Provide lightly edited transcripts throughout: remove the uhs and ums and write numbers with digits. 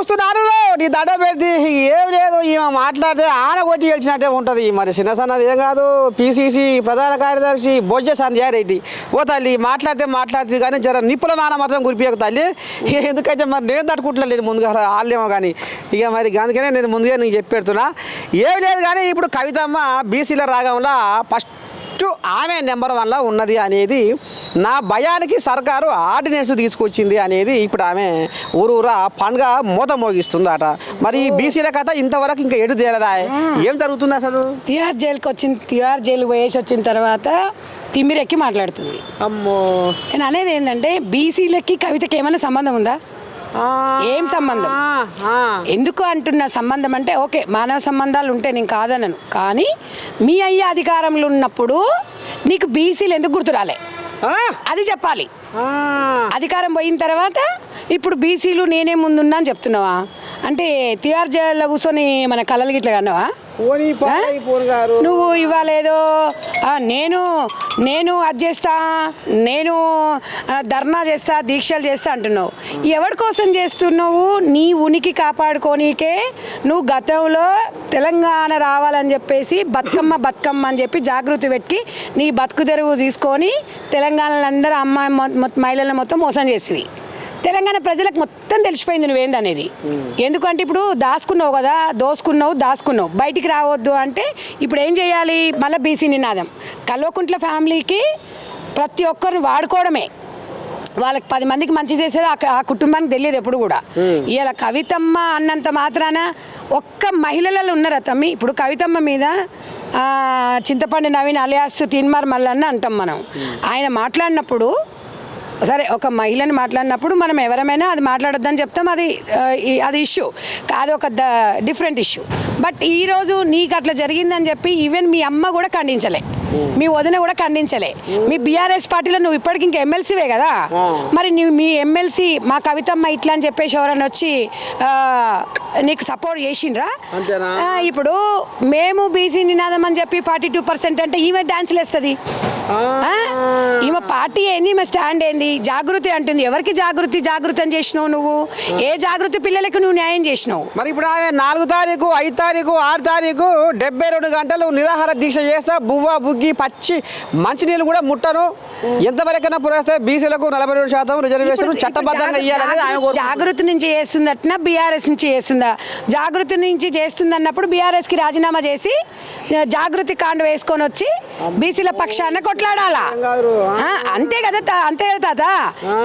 చూస్తున్నాను నీ దండ పెడితే ఏం లేదు ఈమె మాట్లాడితే ఆన కొట్టి గెలిచినట్టే ఉంటుంది. మరి చిన్న సన్నది ఏం కాదు, పిసిసి ప్రధాన కార్యదర్శి బొజ్జ సంధ్యారెడ్డి ఓ తల్లి మాట్లాడితే కానీ జర నిప్పుల మాన మాత్రం గురిపియకు తల్లి. ఎందుకంటే మరి నేను తట్టుకుంటలేదు ముందుగా వాళ్ళేమో కానీ ఇక మరి అందుకనే నేను ముందుగా నీకు చెప్పెడుతున్నా. ఏం లేదు కానీ ఇప్పుడు కవితమ్మ బీసీల రాగంలో ఫస్ట్ ఆమె నెంబర్ 1లో ఉన్నది అనేది నా భయానికి సర్కారు ఆర్డినెన్స్ తీసుకొచ్చింది అనేది ఇప్పుడు ఆమె ఊరూరా పండుగ మూత మోగిస్తుందట. మరి ఈ బీసీల కథ ఇంతవరకు ఇంకా ఎటు తేలదా, ఏం జరుగుతుంది అసలు? తిహార్ జైలుకి పోయేసి వచ్చిన తర్వాత తిమ్మిరెక్కి మాట్లాడుతుంది. అమ్మో, నేను అనేది ఏంటంటే బీసీలకి కవితకి ఏమైనా సంబంధం ఉందా? ఏం సంబంధం? ఎందుకు అంటున్న సంబంధం అంటే ఓకే మానవ సంబంధాలు ఉంటే నేను కాదనను, కానీ మీ అయ్యే అధికారంలో ఉన్నప్పుడు నీకు బీసీలు ఎందుకు గుర్తురాలే అది చెప్పాలి. అధికారం పోయిన తర్వాత ఇప్పుడు బీసీలు నేనే ముందున్నా అని చెప్తున్నావా? అంటే తిహార్ జైల్లో కూర్చొని మన కళలు గిట్లా కన్నావా నువ్వు? ఇవాళ ఏదో నేను అది చేస్తా, నేను ధర్నా చేస్తా, దీక్షలు చేస్తా అంటున్నావు. ఎవరి కోసం చేస్తున్నావు? నీ ఉనికి కాపాడుకోనికే నువ్వు గతంలో తెలంగాణ రావాలని చెప్పేసి బతుకమ్మ అని చెప్పి జాగృతి పెట్టి నీ బతుకు తెరువు తీసుకొని తెలంగాణలో అందరూ అమ్మాయి మహిళలను మొత్తం మోసం చేసివి. తెలంగాణ ప్రజలకు మొత్తం తెలిసిపోయింది నువ్వేందనేది. ఎందుకంటే ఇప్పుడు దాచుకున్నావు బయటికి రావద్దు అంటే ఇప్పుడు ఏం చేయాలి? మళ్ళీ బీసీ నినాదం కల్వకుంట్ల ఫ్యామిలీకి ప్రతి ఒక్కరిని వాడుకోవడమే. వాళ్ళకి 10 మందికి మంచి చేసేది ఆ కుటుంబానికి తెలియదు ఎప్పుడు కూడా. ఇలా కవితమ్మ అన్నంత మాత్రాన ఒక్క మహిళలలో ఉన్నారా తమ్మి? ఇప్పుడు కవితమ్మ మీద చింతపండు నవీన్ అలియాస్ తీన్మార్ మల్లన్న అంటాం మనం. ఆయన మాట్లాడినప్పుడు సరే, ఒక మహిళని మాట్లాడినప్పుడు మనం ఎవరమైనా అది మాట్లాడొద్దని చెప్తాం, అది ఇష్యూ కాదు, ఒక డిఫరెంట్ ఇష్యూ. బట్ ఈరోజు నీకు అట్లా జరిగిందని చెప్పి ఈవెన్ మీ అమ్మ కూడా ఖండించలే, మీ వదిన కూడా ఖండించలే. మీ బీఆర్ఎస్ పార్టీలో నువ్వు ఇప్పటికి ఇంకా ఎమ్మెల్సీవే కదా, మరి నువ్వు మీ ఎమ్మెల్సీ మా కవితమ్మ ఇట్లా అని చెప్పేసి ఎవరన్నా వచ్చి నీకు సపోర్ట్ చేసిండ్రా? ఇప్పుడు మేము బీసీ నినాదం అని చెప్పి 42% అంటే ఈమె డాన్స్లు వేస్తుంది. ఈమె పార్టీ ఏంది, ఈమె స్టాండ్ ఏంది? జాగృతి అంటుంది. ఎవరికి జాగృతి అని చేసినావు నువ్వు? ఏ జాగృతి పిల్లలకు నువ్వు న్యాయం చేసినావు? మరి ఇప్పుడు ఆమె 4 తారీఖు 5 తారీఖు 6 తారీఖు 72 గంటలు నిరాహార దీక్ష చేస్తా, బుగ్గి పచ్చి మంచినీళ్ళు కూడా ముట్టను, ఎంతవరకైనా పురేస్తే బీసీలకు 42% రిజర్వేషన్ చట్టబద్ధంగా ఇవ్వాలనేది ఆమె. జాగృతి నుంచి చేస్తుందట్నా బీఆర్ఎస్ నుంచి చేస్తుందా? జాగృతి నుంచి చేస్తుంది అన్నప్పుడు బీఆర్ఎస్కి రాజీనామా చేసి జాగృతి కాండ వేసుకొని వచ్చి బీసీల పక్షాన కొట్లాడాలా? అంతే కదా తాత.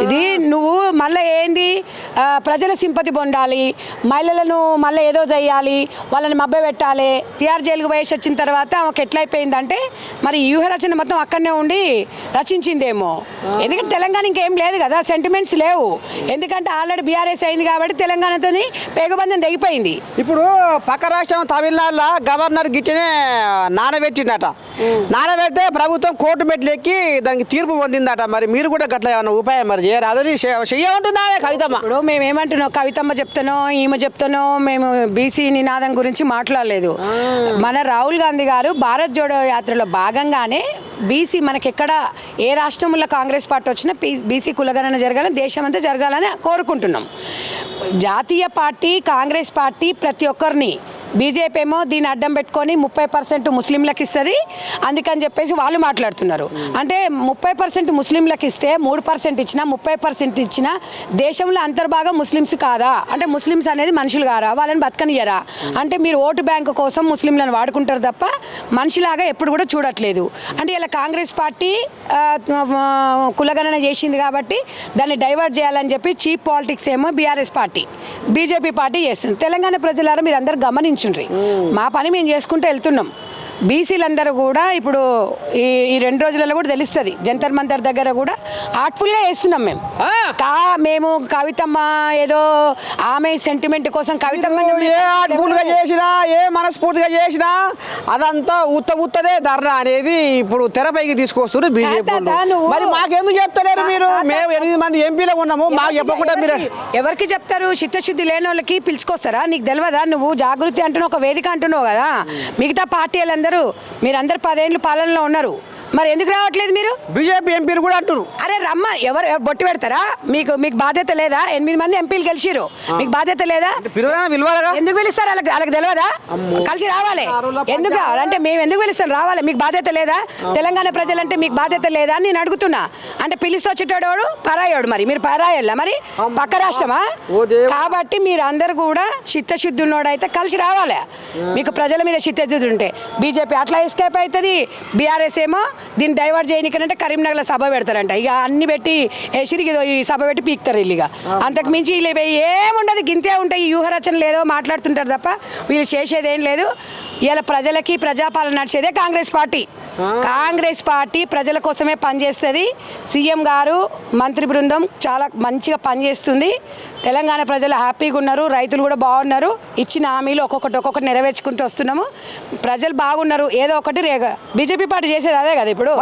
ఇది నువ్వు మళ్ళీ ఏంది ప్రజల సింపతి పొందాలి, మహిళలను మళ్ళీ ఏదో చేయాలి, వాళ్ళని మబ్బ పెట్టాలి. తిహార్ జైలుకు పోయేసి వచ్చిన తర్వాత ఆమెకు ఎట్లయిపోయిందంటే మరి వ్యూహ రచన మొత్తం అక్కడనే ఉండి రచించిందేమో. ఎందుకంటే తెలంగాణ ఇంకేం లేదు కదా, సెంటిమెంట్స్ లేవు. ఎందుకంటే ఆల్రెడీ బీఆర్ఎస్ అయింది కాబట్టి తెలంగాణతో పేగబంధం తెగిపోయింది. ఇప్పుడు పక్క రాష్ట్రం తమిళనాడులో గవర్నర్ గిట్టనే నానబెట్టిందట. నానబెడితే ప్రభుత్వం కోర్టు మెట్లెక్కి దానికి తీర్పు పొందిందట. మరి మీరు కూడా గట్ల ఏమన్నా ఉపాయం మరి చేయరాదు? చెయ్యమంటుందా కవితమ్మ? ఇప్పుడు మేమేమంటున్నాం, కవితమ్మ చెప్తానో ఈమె చెప్తానో మేము బీసీ నినాదం గురించి మాట్లాడలేదు. మన రాహుల్ గాంధీ గారు భారత్ జోడో యాత్రలో భాగంగానే బీసీ మనకెక్కడ ఏ రాష్ట్రంలో కాంగ్రెస్ పార్టీ వచ్చినా బీసీ కులగణన జరగాలని, దేశం అంతా జరగాలని కోరుకుంటున్నాం. జాతీయ పార్టీ కాంగ్రెస్ పార్టీ ప్రతి ఒక్కరిని, బీజేపీ ఏమో దీన్ని అడ్డం పెట్టుకొని 30% ముస్లింలకు ఇస్తుంది అందుకని చెప్పేసి వాళ్ళు మాట్లాడుతున్నారు. అంటే 30% ముస్లింలకు ఇస్తే 3% ఇచ్చినా 30% ఇచ్చినా దేశంలో అంతర్భాగం ముస్లిమ్స్ కాదా? అంటే ముస్లిమ్స్ అనేది మనుషులు కారా? వాళ్ళని బతకనియరా? అంటే మీరు ఓటు బ్యాంకు కోసం ముస్లింలను వాడుకుంటారు తప్ప మనిషిలాగా ఎప్పుడు కూడా చూడట్లేదు. అంటే ఇలా కాంగ్రెస్ పార్టీ కులగణన చేసింది కాబట్టి దాన్ని డైవర్ట్ చేయాలని చెప్పి చీప్ పాలిటిక్స్ ఏమో బీఆర్ఎస్ పార్టీ బీజేపీ పార్టీ చేస్తుంది. తెలంగాణ ప్రజలారా మీరు అందరు గమనించండి, మా పని మేము చేసుకుంటూ వెళ్తున్నాం. బీసీలందరూ కూడా ఇప్పుడు ఈ 2 రోజులలో కూడా తెలుస్తుంది, జంతర్ మంతర్ దగ్గర కూడా ఆర్ట్ఫుల్గా వేస్తున్నాం మేము. మేము కవితమ్మ ఏదో ఆమె సెంటిమెంట్ కోసం కవితమ్మ ఏ ఆర్ట్ఫుల్గా చేసినా ఏ మనస్ఫూర్తిగా చేసినా అదంతా ఉత్తదే ధర్నా అనేది ఇప్పుడు తెరపైకి తీసుకొస్తున్నారు బీజేపీ. మరి మాకెందుకు చెప్తలేరు మీరు? మేము 8 మంది ఎంపీలో ఉన్నాము, మాకు చెప్పకుండా మీరు ఎవరికి చెప్తారు? చిత్తశుద్ధి లేని వాళ్ళకి పిలుచుకొస్తారా? నీకు తెలియదా? నువ్వు జాగృతి అంటున్నావు, ఒక వేదిక అంటున్నావు కదా, మిగతా పార్టీలందరూ మీరందరూ 10 ఏళ్ళు పాలనలో ఉన్నారు, మరి ఎందుకు రావట్లేదు మీరు? బీజేపీ ఎంపీలు కూడా అంటారు. అరే రమ్మ, ఎవరు బొట్టు పెడతారా? మీకు బాధ్యత లేదా? 8 మంది ఎంపీలు గెలిచిరు, మీకు బాధ్యత లేదా? పిలవాలగా. ఎందుకు పిలుస్తారు? వాళ్ళకి తెలియదా? కలిసి రావాలి. ఎందుకు రావాలంటే మేము ఎందుకు పిలుస్తాం? రావాలి. మీకు బాధ్యత లేదా? తెలంగాణ ప్రజలంటే మీకు బాధ్యత లేదా అని నేను అడుగుతున్నా. అంటే పిలిచి వచ్చేటోడు పరాయోడు, మరి మీరు పరాయోళ్ళ, మరి పక్క రాష్ట్రమా? కాబట్టి మీరు అందరు కూడా చిత్తశుద్ధున్నోడైతే కలిసి రావాలి. మీకు ప్రజల మీద చిత్తశుద్ధి ఉంటే బీజేపీ అట్లా ఎస్కేప్ అవుతుంది, బీఆర్ఎస్ ఏమో దీన్ని డైవర్ట్ చేయనికనంటే కరీంనగర్లో సభ పెడతారంట. ఇక అన్ని పెట్టి సిరికి ఈ సభ పెట్టి పీకుతారు వీళ్ళు. ఇక అంతకు మించి వీళ్ళు ఏముండదు, గింతే ఉంటాయి. ఈ వ్యూహరచన లేదో మాట్లాడుతుంటారు తప్ప వీళ్ళు చేసేది ఏం లేదు. ఇలా ప్రజలకి ప్రజాపాలన నడిచేదే కాంగ్రెస్ పార్టీ. కాంగ్రెస్ పార్టీ ప్రజల కోసమే పనిచేస్తుంది. సీఎం గారు, మంత్రి బృందం చాలా మంచిగా పనిచేస్తుంది. తెలంగాణ ప్రజలు హ్యాపీగా ఉన్నారు, రైతులు కూడా బాగున్నారు. ఇచ్చిన హామీలు ఒక్కొక్కటి నెరవేర్చుకుంటూ వస్తున్నాము. ప్రజలు బాగున్నారు. ఏదో ఒకటి బీజేపీ పార్టీ చేసేది అదే కదా ఇప్పుడు.